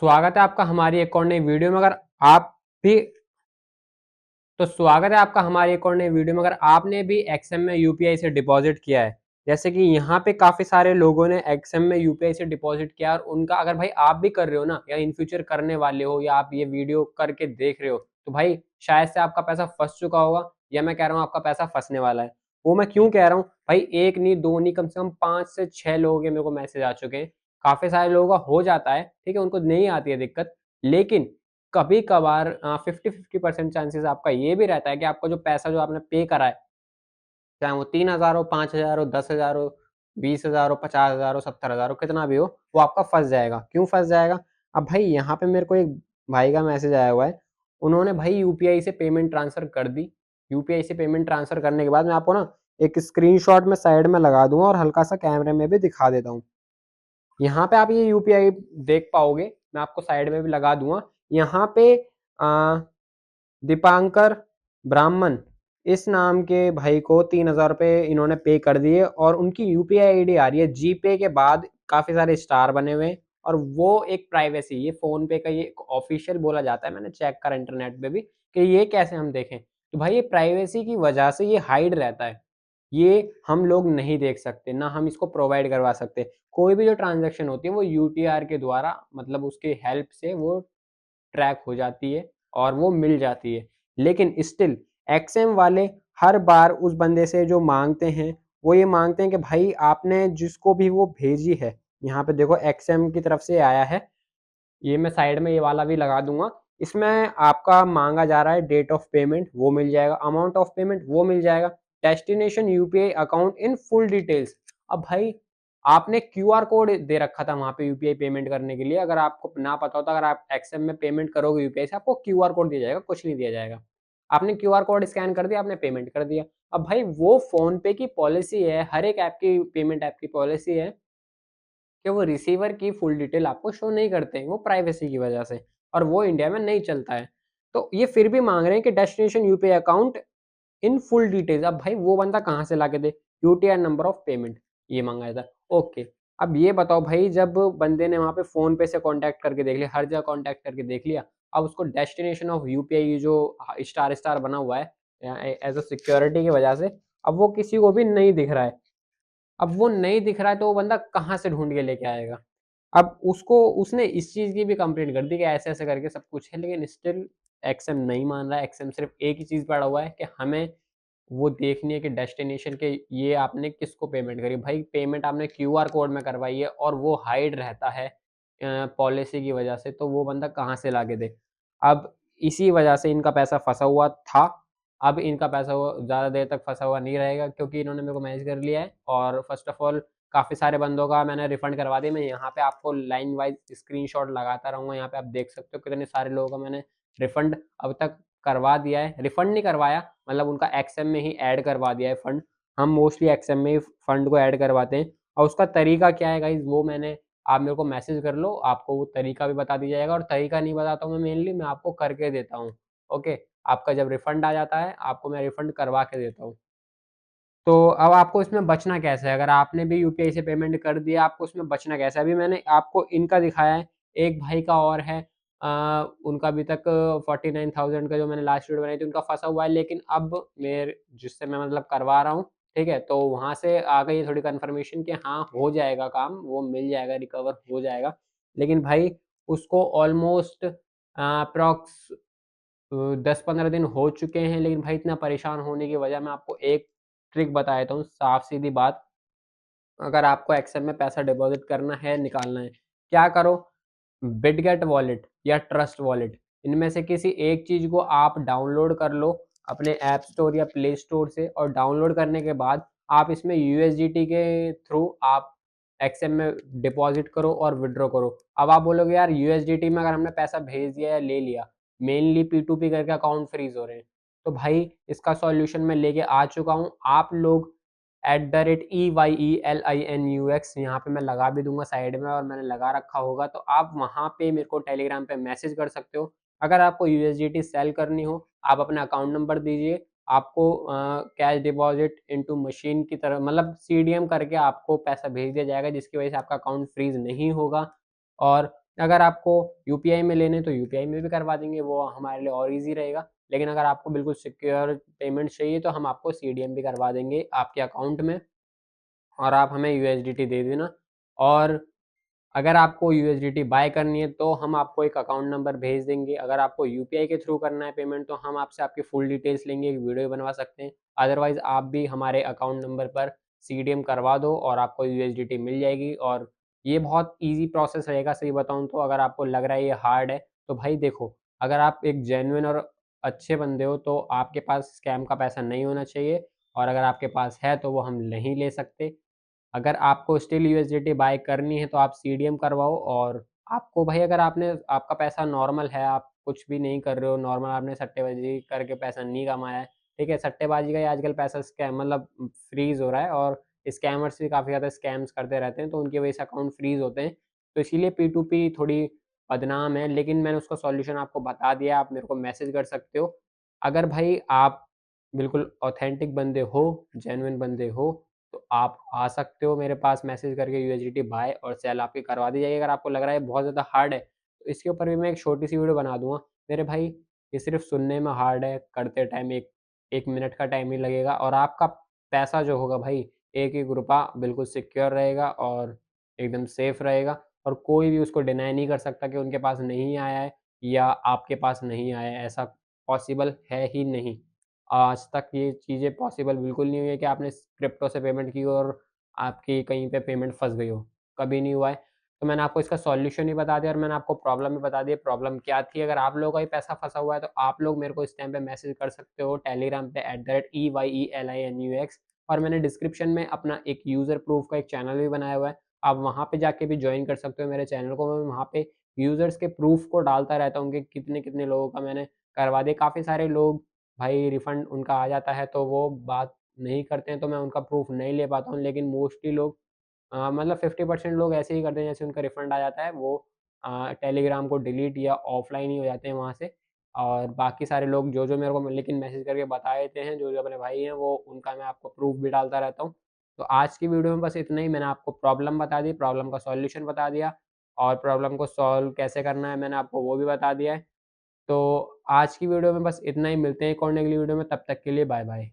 स्वागत है आपका हमारी एक और नई वीडियो में। अगर आप भी स्वागत है आपका हमारी एक और नई वीडियो में। अगर आपने भी एक्सएम में यूपीआई से डिपॉजिट किया है, जैसे कि यहाँ पे काफी सारे लोगों ने एक्सएम में यूपीआई से डिपॉजिट किया और उनका, अगर भाई आप भी कर रहे हो ना, या इन फ्यूचर करने वाले हो, या आप ये वीडियो करके देख रहे हो, तो भाई शायद से आपका पैसा फंस चुका होगा, या मैं कह रहा हूँ आपका पैसा फंसने वाला है। वो मैं क्यों कह रहा हूँ भाई, एक नहीं दो नहीं, कम से कम 5 से 6 लोगों के मेरे को मैसेज आ चुके हैं। काफी सारे लोगों का हो जाता है, ठीक है, उनको नहीं आती है दिक्कत, लेकिन कभी कभार 50-50% चांसेस आपका ये भी रहता है कि आपका जो पैसा जो आपने पे करा है, चाहे वो 3,000 हो, 5,000 हो, 10,000 हो, 20,000 हो, 50,000 हो, 70,000 हो, कितना भी हो, वो आपका फंस जाएगा। क्यों फंस जाएगा? अब भाई यहाँ पे मेरे को एक भाई का मैसेज आया हुआ है, उन्होंने भाई यूपीआई से पेमेंट ट्रांसफर कर दी। यूपीआई से पेमेंट ट्रांसफर करने के बाद मैं आपको ना एक स्क्रीनशॉट में साइड में लगा दूंगा और हल्का सा कैमरे में भी दिखा देता हूँ। यहाँ पे आप ये यूपीआई देख पाओगे, मैं आपको साइड में भी लगा दूंगा। यहाँ पे दीपांकर ब्राह्मण इस नाम के भाई को 3,000 रुपये इन्होंने पे कर दिए और उनकी यूपीआई आईडी आ रही है जीपे के बाद काफी सारे स्टार बने हुए हैं। और वो एक प्राइवेसी, ये फोन पे का ये ऑफिशियल बोला जाता है, मैंने चेक करा इंटरनेट पे भी कि ये कैसे हम देखें, तो भाई ये प्राइवेसी की वजह से ये हाइड रहता है। ये हम लोग नहीं देख सकते, ना हम इसको प्रोवाइड करवा सकते। कोई भी जो ट्रांजेक्शन होती है वो यूटीआर के द्वारा, मतलब उसके हेल्प से वो ट्रैक हो जाती है और वो मिल जाती है। लेकिन स्टिल एक्सएम वाले हर बार उस बंदे से जो मांगते हैं, वो ये मांगते हैं कि भाई आपने जिसको भी वो भेजी है, यहाँ पे देखो एक्सएम की तरफ से आया है, ये मैं साइड में ये वाला भी लगा दूंगा। इसमें आपका मांगा जा रहा है डेट ऑफ पेमेंट, वो मिल जाएगा, अमाउंट ऑफ पेमेंट वो मिल जाएगा, destination UPI account in full details. अब भाई आपने क्यूआर कोड दे रखा था वहां पे यूपीआई पेमेंट करने के लिए, अगर आपको ना पता होता, अगर आप एक्सएम में पेमेंट करोगे यूपीआई से, आपको क्यूआर कोड दिया जाएगा, कुछ नहीं दिया जाएगा। आपने क्यूआर कोड स्कैन कर दिया, आपने पेमेंट कर दिया। अब भाई वो फोन पे की पॉलिसी है, हर एक ऐप की, पेमेंट ऐप की पॉलिसी है कि वो रिसीवर की फुल डिटेल आपको शो नहीं करते हैं, वो प्राइवेसी की वजह से, और वो इंडिया में नहीं चलता है। तो ये फिर भी मांग रहे हैं कि destination UPI account in full details. अब भाई वो बंदा कहाँ से ला के दे? यूटीआर नंबर ऑफ पेमेंट ये मांगा था। ओके, अब ये बताओ भाई, जब बंदे ने वहां पे फोन पे से कांटेक्ट करके देख लिया, हर जगह कांटेक्ट करके देख लिया, अब उसको डेस्टिनेशन ऑफ यूपीआई जो स्टार स्टार बना हुआ है एज अ सिक्योरिटी की वजह से, अब वो किसी को भी नहीं दिख रहा है। अब वो नहीं दिख रहा है तो वो बंदा कहाँ से ढूंढ के लेके आएगा? अब उसको, उसने इस चीज की भी कंप्लेंट कर दी कि ऐसे ऐसे करके सब कुछ है, लेकिन स्टिल एक्सएम नहीं मान रहा है। एक्सएम सिर्फ एक ही चीज पड़ा हुआ है कि हमें वो देखनी है कि डेस्टिनेशन के ये आपने किसको पेमेंट करी। भाई पेमेंट आपने क्यूआर कोड में करवाई है और वो हाइड रहता है पॉलिसी की वजह से, तो वो बंदा कहाँ से लाके दे? अब इसी वजह से इनका पैसा फंसा हुआ था। अब इनका पैसा ज़्यादा देर तक फंसा हुआ नहीं रहेगा, क्योंकि इन्होंने मेरे को मैसेज कर लिया है। और फर्स्ट ऑफ ऑल काफ़ी सारे बंदों का मैंने रिफंड करवा दिया। मैं यहाँ पे आपको लाइन वाइज स्क्रीनशॉट लगाता रहूँगा, यहाँ पे आप देख सकते हो कितने सारे लोगों का मैंने रिफंड अब तक करवा दिया है। रिफंड नहीं करवाया, मतलब उनका एक्सएम में ही ऐड करवा दिया है फंड। हम मोस्टली एक्सएम में ही फंड को ऐड करवाते हैं, और उसका तरीका क्या है गाइज, वो मैंने, आप मेरे को मैसेज कर लो, आपको वो तरीका भी बता दिया जाएगा। और तरीका नहीं बताता हूँ मैं, मेनली मैं आपको करके देता हूँ। ओके, आपका जब रिफंड आ जाता है, आपको मैं रिफंड करवा के देता हूँ। तो अब आपको इसमें बचना कैसे है? अगर आपने भी यूपीआई से पेमेंट कर दिया, आपको इसमें बचना कैसे है? अभी मैंने आपको इनका दिखाया है, एक भाई का और है, उनका अभी तक 49,000 का जो मैंने लास्ट वीडियो बनाई थी, उनका फंसा हुआ है। लेकिन अब मेरे जिससे मैं मतलब करवा रहा हूँ, ठीक है, तो वहां से आ गई थोड़ी कंफर्मेशन कि हाँ हो जाएगा काम, वो मिल जाएगा, रिकवर हो जाएगा। लेकिन भाई उसको ऑलमोस्ट अप्रॉक्स 10-15 दिन हो चुके हैं। लेकिन भाई इतना परेशान होने की वजह, मैं आपको एक ट्रिक बता देता हूँ, साफ सीधी बात। अगर आपको एक्सेल में पैसा डिपॉजिट करना है, निकालना है, क्या करो? बिटगेट वॉलेट या ट्रस्ट वॉलेट, इनमें से किसी एक चीज को आप डाउनलोड कर लो अपने ऐप स्टोर या प्ले स्टोर से, और डाउनलोड करने के बाद आप इसमें यूएसडीटी के थ्रू आप एक्सएम में डिपॉजिट करो और विड्रॉ करो। अब आप बोलोगे यार यूएसडीटी में अगर हमने पैसा भेज दिया या ले लिया, मेनली पी2पी करके अकाउंट फ्रीज हो रहे हैं। तो भाई इसका सॉल्यूशन मैं लेके आ चुका हूँ। आप लोग @EYELINUX यहाँ पे मैं लगा भी दूंगा साइड में, और मैंने लगा रखा होगा, तो आप वहाँ पे मेरे को टेलीग्राम पे मैसेज कर सकते हो। अगर आपको यूएसडीटी सेल करनी हो, आप अपना अकाउंट नंबर दीजिए, आपको कैश डिपॉजिट इनटू मशीन की तरह, मतलब सीडीएम करके आपको पैसा भेज दिया जाएगा, जिसकी वजह से आपका अकाउंट फ्रीज नहीं होगा। और अगर आपको यूपीआई में लेने तो यूपीआई में भी करवा देंगे, वो हमारे लिए और ईज़ी रहेगा। लेकिन अगर आपको बिल्कुल सिक्योर पेमेंट चाहिए तो हम आपको सीडीएम भी करवा देंगे आपके अकाउंट में, और आप हमें यूएसडीटी दे देना। और अगर आपको यूएसडीटी बाय करनी है तो हम आपको एक अकाउंट नंबर भेज देंगे। अगर आपको यूपीआई के थ्रू करना है पेमेंट तो हम आपसे आपकी फुल डिटेल्स लेंगे, एक वीडियो बनवा सकते हैं। अदरवाइज़ आप भी हमारे अकाउंट नंबर पर सीडीएम करवा दो और आपको यूएसडीटी मिल जाएगी। और ये बहुत ईज़ी प्रोसेस रहेगा, सही बताऊँ तो। अगर आपको लग रहा है ये हार्ड है, तो भाई देखो, अगर आप एक जेन्युइन और अच्छे बंदे हो तो आपके पास स्कैम का पैसा नहीं होना चाहिए, और अगर आपके पास है तो वो हम नहीं ले सकते। अगर आपको स्टिल यूएसडीटी बाय करनी है तो आप सीडीएम करवाओ। और आपको भाई, अगर आपने आपका पैसा नॉर्मल है, आप कुछ भी नहीं कर रहे हो, नॉर्मल आपने सट्टेबाजी करके पैसा नहीं कमाया है, ठीक है? सट्टेबाजी का ही आजकल पैसा स्कैम मतलब फ्रीज़ हो रहा है, और स्कैमर्स भी काफ़ी ज़्यादा स्कैम्स करते रहते हैं, तो उनकी वजह से अकाउंट फ्रीज़ होते हैं। तो इसीलिए पी2पी थोड़ी बदनाम है, लेकिन मैंने उसका सॉल्यूशन आपको बता दिया, आप मेरे को मैसेज कर सकते हो। अगर भाई आप बिल्कुल ऑथेंटिक बंदे हो, जेन्युइन बंदे हो, तो आप आ सकते हो मेरे पास मैसेज करके, यूएसडीटी बाय और सेल आपकी करवा दी जाएगी। अगर आपको लग रहा है बहुत ज़्यादा हार्ड है, तो इसके ऊपर भी मैं एक छोटी-सी वीडियो बना दूँगा। मेरे भाई, ये सिर्फ़ सुनने में हार्ड है, करते टाइम 1 मिनट का टाइम ही लगेगा, और आपका पैसा जो होगा भाई, एक-एक रुपया बिल्कुल सिक्योर रहेगा और एकदम सेफ रहेगा, और कोई भी उसको डिनाई नहीं कर सकता कि उनके पास नहीं आया है या आपके पास नहीं आया है, ऐसा पॉसिबल है ही नहीं। आज तक ये चीज़ें पॉसिबल बिल्कुल नहीं हुई है कि आपने क्रिप्टो से पेमेंट की हो और आपकी कहीं पे पेमेंट फँस गई हो, कभी नहीं हुआ है। तो मैंने आपको इसका सॉल्यूशन ही बता दिया, और मैंने आपको प्रॉब्लम भी बता दी है, प्रॉब्लम क्या थी। अगर आप लोगों का भी पैसा फँसा हुआ है तो आप लोग मेरे को इस टाइम पे मैसेज कर सकते हो टेलीग्राम पे @EYELINUX, और मैंने डिस्क्रिप्शन में अपना एक यूज़र प्रूफ का एक चैनल भी बनाया हुआ है। आप वहाँ पे जाके भी जॉइन कर सकते हो मेरे चैनल को। मैं वहाँ पे यूज़र्स के प्रूफ को डालता रहता हूँ कि कितने-कितने लोगों का मैंने करवा दिया। काफ़ी सारे लोग भाई रिफ़ंड उनका आ जाता है तो वो बात नहीं करते हैं, तो मैं उनका प्रूफ़ नहीं ले पाता हूँ। लेकिन मोस्टली लोग मतलब 50% लोग ऐसे ही करते हैं जैसे उनका रिफ़ंड आ जाता है, वो टेलीग्राम को डिलीट या ऑफ़लाइन ही हो जाते हैं वहाँ से। और बाकी सारे लोग जो-जो मेरे को लेकिन मैसेज करके बता देते हैं, जो-जो अपने भाई हैं, वो उनका मैं आपको प्रूफ़ भी डालता रहता हूँ। तो आज की वीडियो में बस इतना ही। मैंने आपको प्रॉब्लम बता दी, प्रॉब्लम का सॉल्यूशन बता दिया, और प्रॉब्लम को सॉल्व कैसे करना है मैंने आपको वो भी बता दिया है। तो आज की वीडियो में बस इतना ही। मिलते हैं एक और नई अगली वीडियो में, तब तक के लिए बाय बाय।